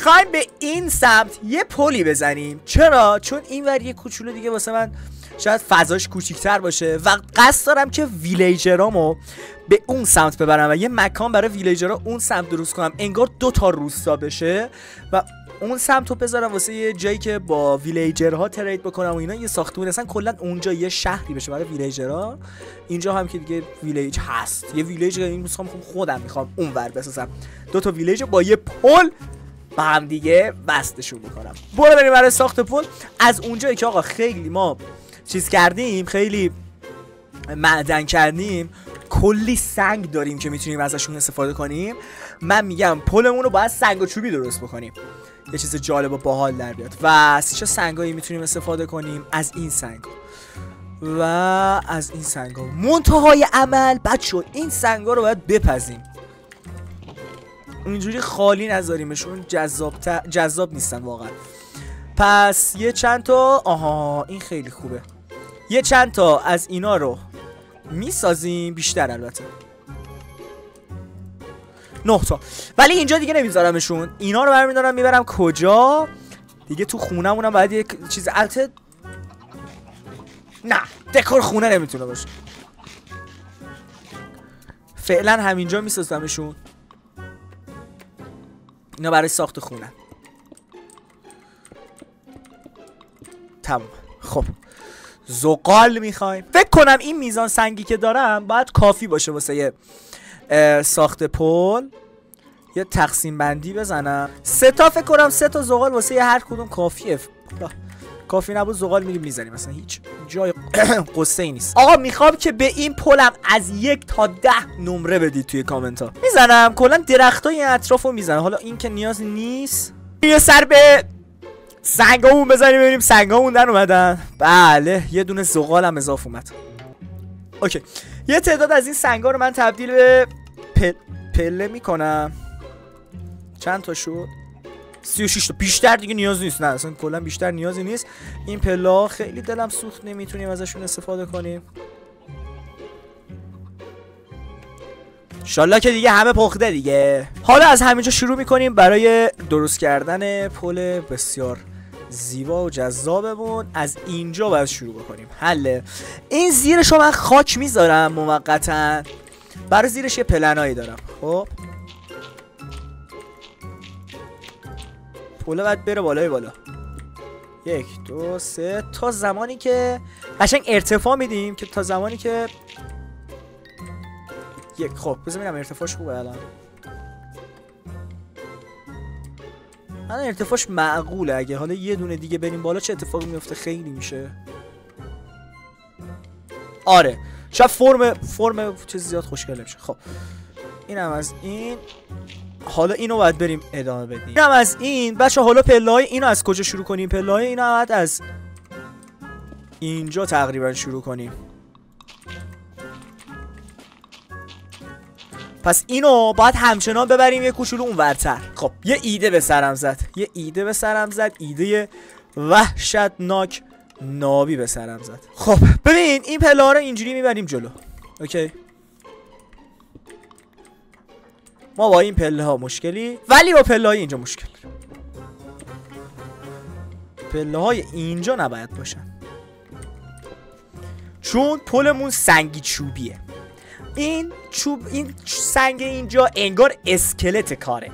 میخوایم به این سمت یه پلی بزنیم. چرا؟ چون این ور یه کوچولو دیگه واسه من شاید فضاش کوچیک‌تر باشه و قصد دارم که ویلیجرامو به اون سمت ببرم و یه مکان برای ویلیجرها اون سمت درست کنم، انگار 2 تا روستا بشه و اون سمت رو بذارم واسه یه جایی که با ویلیجرها ترید بکنم و اینا. یه ساختمون اصلا کلا اونجا یه شهری بشه برای ویلیجرها. اینجا هم که دیگه ویلیج هست، یه ویلیج این خودم میخوام اونور بسازم، 2 تا ویلیج با یه پل با هم دیگه بستشون میکنم. برو بریم برای ساخت پل. از اونجایی که آقا خیلی ما چیز کردیم، خیلی معدن کردیم، کلی سنگ داریم که میتونیم ازشون استفاده کنیم. من میگم پلمون رو باید سنگ و چوبی درست بکنیم، یه چیز جالب و باحال در بیاد. و چه سنگایی میتونیم استفاده کنیم؟ از این سنگ و از این سنگ ها. منتهای عمل بچه این سنگ ها رو باید بپزیم، اینجوری خالی نذاریمشون، جذاب نیستن واقعا. پس یه چند تا، آها این خیلی خوبه، یه چند تا از اینا رو میسازیم، بیشتر البته 9 تا، ولی اینجا دیگه نمیذارمشون. اینا رو برمیدارم میبرم کجا دیگه؟ تو خونمونم باید یه چیز البته نه دکور خونه نمیتونه باشه، فعلا همینجا میسازمشون. اینا برای ساخت خونه تمام. خب زغال میخوایم. فکر کنم این میزان سنگی که دارم باید کافی باشه واسه ساخت پل. یه تقسیم بندی بزنم، 3 تا فکر کنم 3 تا زغال واسه هر کدوم کافیه. کافی نبود زغال میریم میزنیم، مثلا هیچ جای قصه ای نیست. آقا میخوام که به این پلم از 1 تا 10 نمره بدید توی کامنت ها. میزنم کلا درختای اطرافو میزنم. حالا این که نیاز نیست. یه سر به سنگامون بزنیم ببینیم سنگامون در اومدن. بله یه دونه زغال هم اضافه اومد. اوکی یه تعداد از این سنگا رو من تبدیل به پله میکنم. چند تا شد؟ 36 تا. بیشتر دیگه نیاز نیست. نه اصلا کلا بیشتر نیازی نیست. این پله ها خیلی دلم سوخت نمیتونیم ازشون استفاده کنیم. انشالله که دیگه همه پخته دیگه. حالا از همینجا شروع میکنیم برای درست کردن پل بسیار زیبا و جذابمون. از اینجا باید شروع بکنیم. حله این زیرش رو من خاک میذارم موقتا، برای زیرش یه پلنایی دارم. خب پله باید بره بالای بالا. 1 2 3 تا زمانی که قشنگ ارتفاع میدیم، که تا زمانی که خب بذار ببینم ارتفاعش خوبه. الان ارتفاعش معقوله. اگه حالا یه دونه دیگه بریم بالا چه اتفاقی میفته؟ خیلی میشه. آره شاید فرم چیز زیاد خوشگل نمیشه. خب اینم از این. حالا اینو باید بریم ادامه بدیم. اینم از این. بچه حالا پله‌های اینو از کجا شروع کنیم؟ پله‌های اینو باید از اینجا تقریبا شروع کنیم. پس اینو باید همچنان ببریم یه کوچولو اونورتر. خب یه ایده به سرم زد. ایده وحشتناک نابی به سرم زد. خب ببین این پله‌ها رو اینجوری میبریم جلو. اوکی ما با این پله ها مشکلی، ولی با پله های اینجا مشکل. پله های اینجا نباید باشن چون پلمون سنگی چوبیه. این سنگ اینجا انگار اسکلت کاره.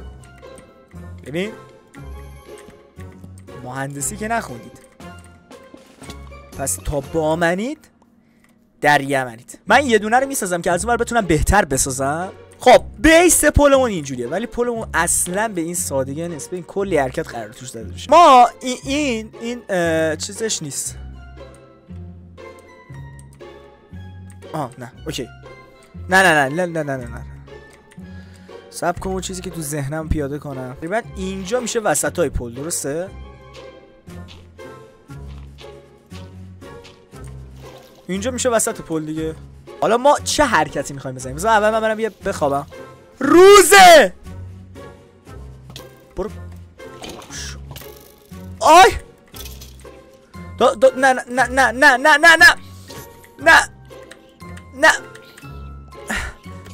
ببین مهندسی که نخوندید، پس تا با منید در یمنید. من یه دونه رو میسازم که از اون ور بتونم بهتر بسازم. خب بیس پلمون اینجوریه، ولی پلمون اصلا به این سادگی نیست. ببین کلی حرکت قرار توش داده بشه. ما این چیزش نیست. نه اوکی. نه صبر کن اون چیزی که تو ذهنم پیاده کنم. تقریبا اینجا میشه وسطای پل، درسته؟ اینجا میشه وسط پل دیگه. حالا ما چه حرکتی میخوایم بزنیم؟ بذار اول من برم بخوابم. روزه برو. آی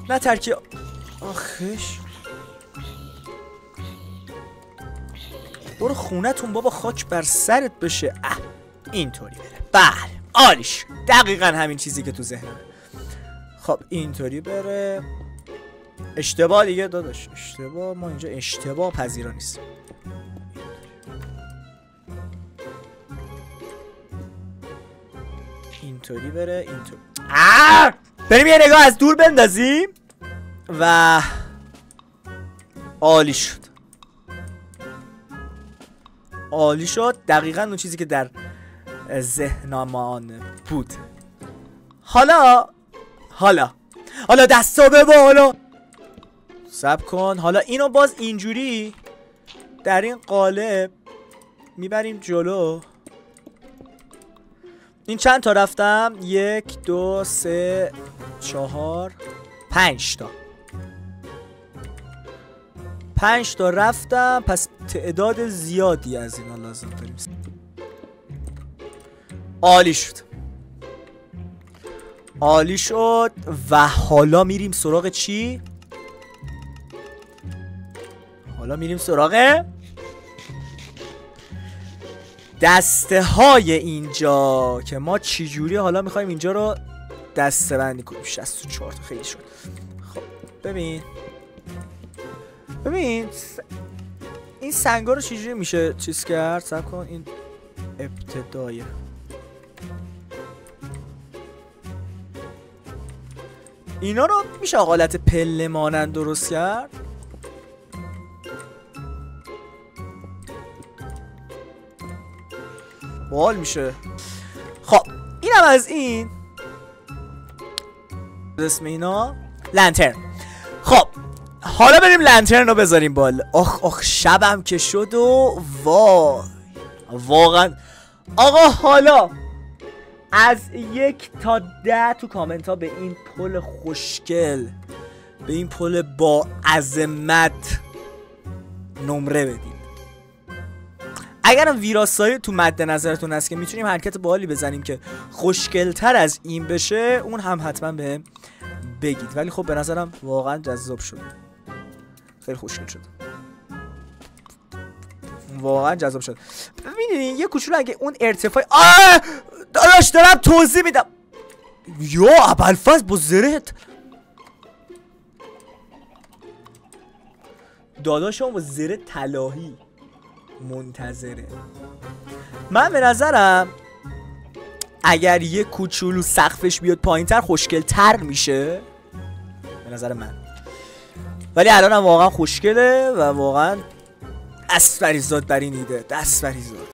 نه ترکی. آخش برو خونتون بابا، خاک بر سرت بشه. اینطوری بره. بله عالیش، دقیقا همین چیزی که تو ذهنمه. خب اینطوری بره. اشتباه دیگه داداش، اشتباه، ما اینجا اشتباه پذیرا نیستیم. اینطوری بره، اینطوری. بریم یه نگاه از دور بندازیم و عالی شد. عالی شد، دقیقا اون چیزی که در ذهنمان بود. حالا دستا به بالا. صبر کن، حالا اینو باز اینجوری در این قالب میبریم جلو. این چند تا رفتم؟ 1 2 3 4 5 تا 5 تا رفتم. پس تعداد زیادی از اینا لازم داریم. عالی شد و حالا میریم سراغ چی؟ حالا میریم سراغ دسته های اینجا که ما چی جوری حالا میخوایم اینجا رو دسته بندی کنیم. 64 تا خیلی شد. خب ببین این سنگا رو چجوری میشه چیز کرد؟ صبر کن، این ابتدایه. اینا رو میشه حالت پله مانند درست کرد؟ باحال میشه. خب اینم از این. اسم اینا لنترن. خب حالا بریم لنترن رو بذاریم بالا. آخ شبم که شد و واقعا آقا، حالا از 1 تا 10 تو کامنت ها به این پل خوشگل، به این پل با عظمت نمره بدید. اگرم ویراستاری تو مد نظرتون هست که میتونیم حرکت باحالی بزنیم که خوشگلتر از این بشه، اون هم حتما بهم بگید. ولی خب به نظرم واقعا جذاب شد، خیلی خوشگل شد، واقعا جذاب شد. ببینید یه کوچولو اگه اون ارتفاع داداش دارم توضیح میدم. یا ابوالفضل با زرت داداشم با زره طلاهی منتظره. من به نظرم اگر یه کوچولو سقفش بیاد پایین‌تر خوشگل‌تر میشه به نظر من. ولی الانم واقعا خوشگله و واقعا دست بریزاد بر این ایده، دست بریزاد.